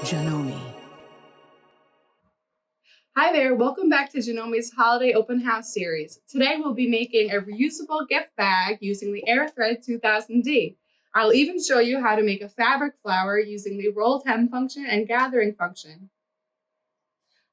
Janome. Hi there, welcome back to Janome's Holiday Open House series. Today we'll be making a reusable gift bag using the AirThread 2000D. I'll even show you how to make a fabric flower using the rolled hem function and gathering function.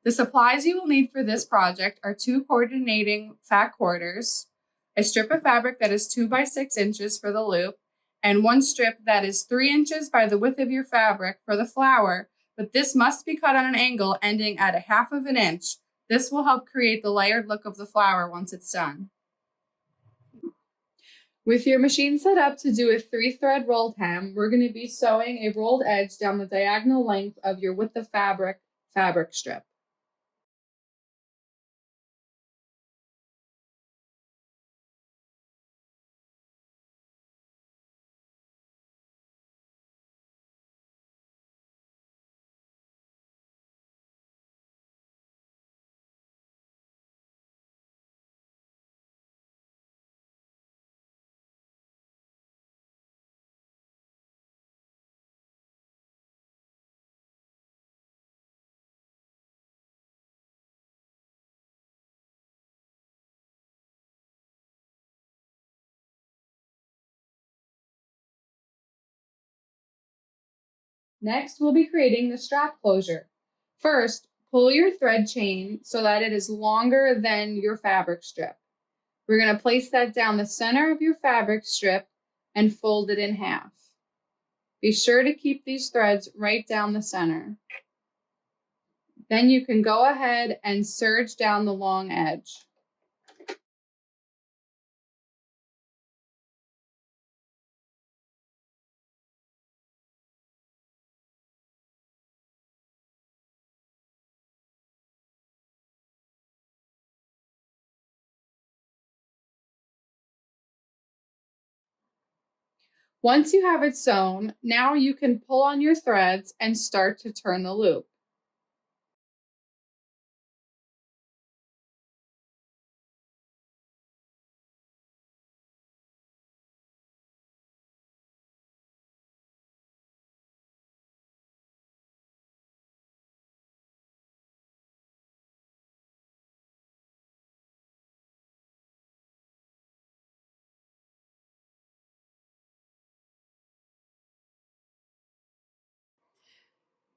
The supplies you will need for this project are 2 coordinating fat quarters, a strip of fabric that is 2 by 6 inches for the loop, and 1 strip that is 3 inches by the width of your fabric for the flower, but this must be cut on an angle ending at 1/2 of an inch. This will help create the layered look of the flower once it's done. With your machine set up to do a 3-thread rolled hem, we're going to be sewing a rolled edge down the diagonal length of your width of fabric strip. Next, we'll be creating the strap closure. First, pull your thread chain so that it is longer than your fabric strip. We're going to place that down the center of your fabric strip and fold it in half. Be sure to keep these threads right down the center. Then you can go ahead and serge down the long edge. Once you have it sewn, now you can pull on your threads and start to turn the loop.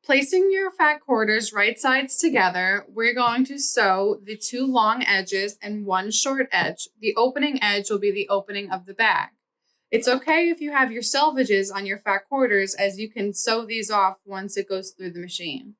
Placing your fat quarters right sides together, we're going to sew the 2 long edges and 1 short edge. The opening edge will be the opening of the bag. It's okay if you have your selvages on your fat quarters, as you can sew these off once it goes through the machine.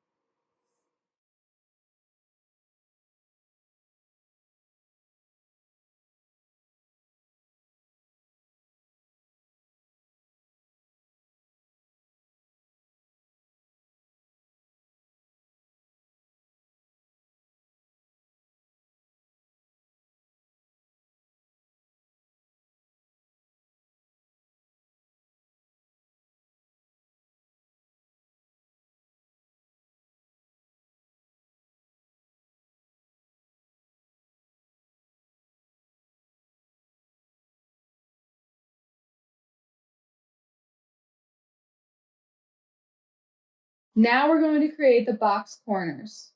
Now we're going to create the box corners.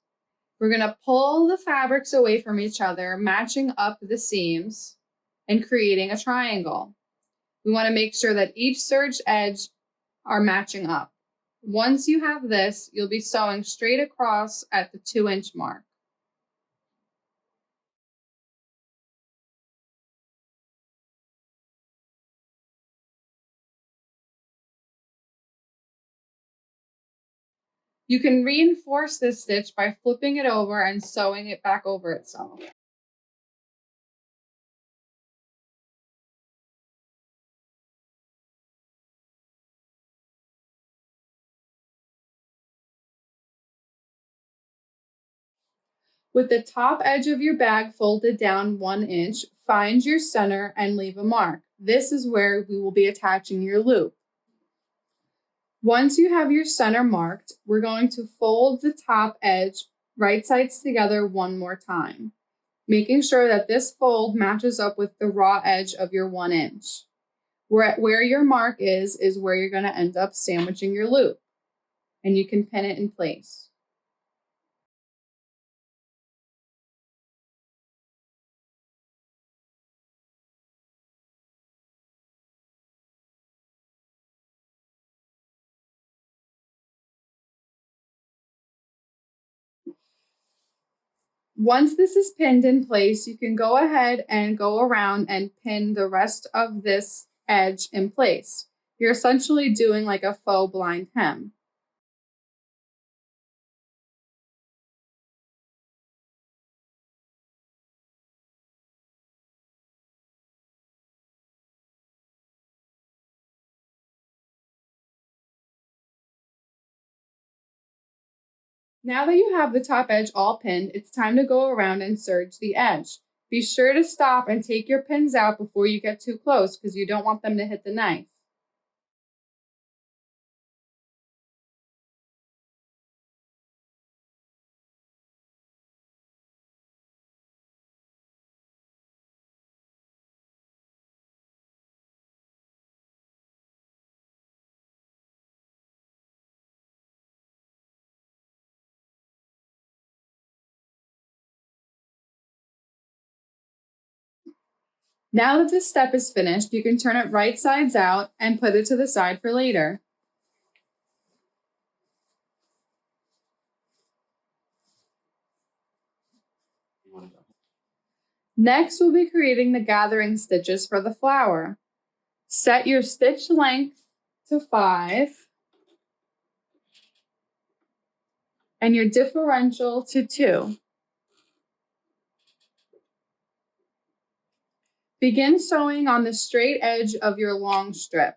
We're going to pull the fabrics away from each other, matching up the seams and creating a triangle. We want to make sure that each serged edge are matching up. Once you have this, you'll be sewing straight across at the 2-inch mark. You can reinforce this stitch by flipping it over and sewing it back over itself. With the top edge of your bag folded down 1 inch, find your center and leave a mark. This is where we will be attaching your loop. Once you have your center marked, we're going to fold the top edge right sides together 1 more time, making sure that this fold matches up with the raw edge of your 1 inch. Where your mark is where you're going to end up sandwiching your loop. and you can pin it in place. Once this is pinned in place, you can go ahead and go around and pin the rest of this edge in place. You're essentially doing like a faux blind hem. Now that you have the top edge all pinned, it's time to go around and serge the edge. Be sure to stop and take your pins out before you get too close because you don't want them to hit the knife. Now that this step is finished, you can turn it right sides out and put it to the side for later. Next, we'll be creating the gathering stitches for the flower. Set your stitch length to 5 and your differential to 2. Begin sewing on the straight edge of your long strip.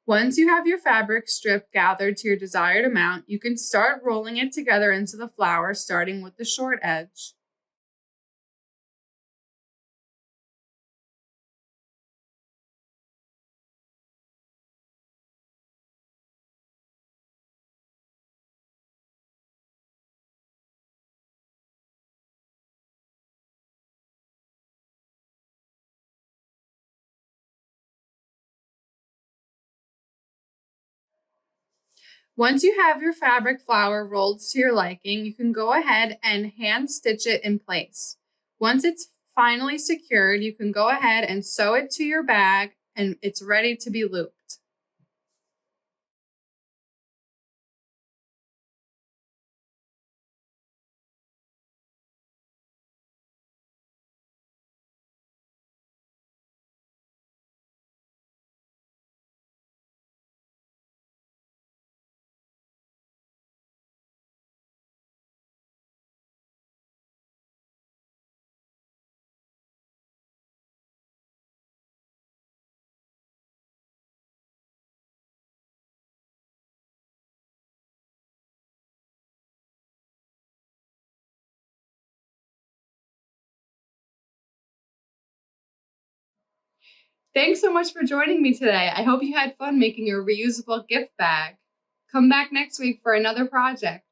Once you have your fabric strip gathered to your desired amount, you can start rolling it together into the flower, starting with the short edge. Once you have your fabric flower rolled to your liking, you can go ahead and hand stitch it in place. Once it's finally secured, you can go ahead and sew it to your bag and it's ready to be looped. Thanks so much for joining me today. I hope you had fun making your reusable gift bag. Come back next week for another project.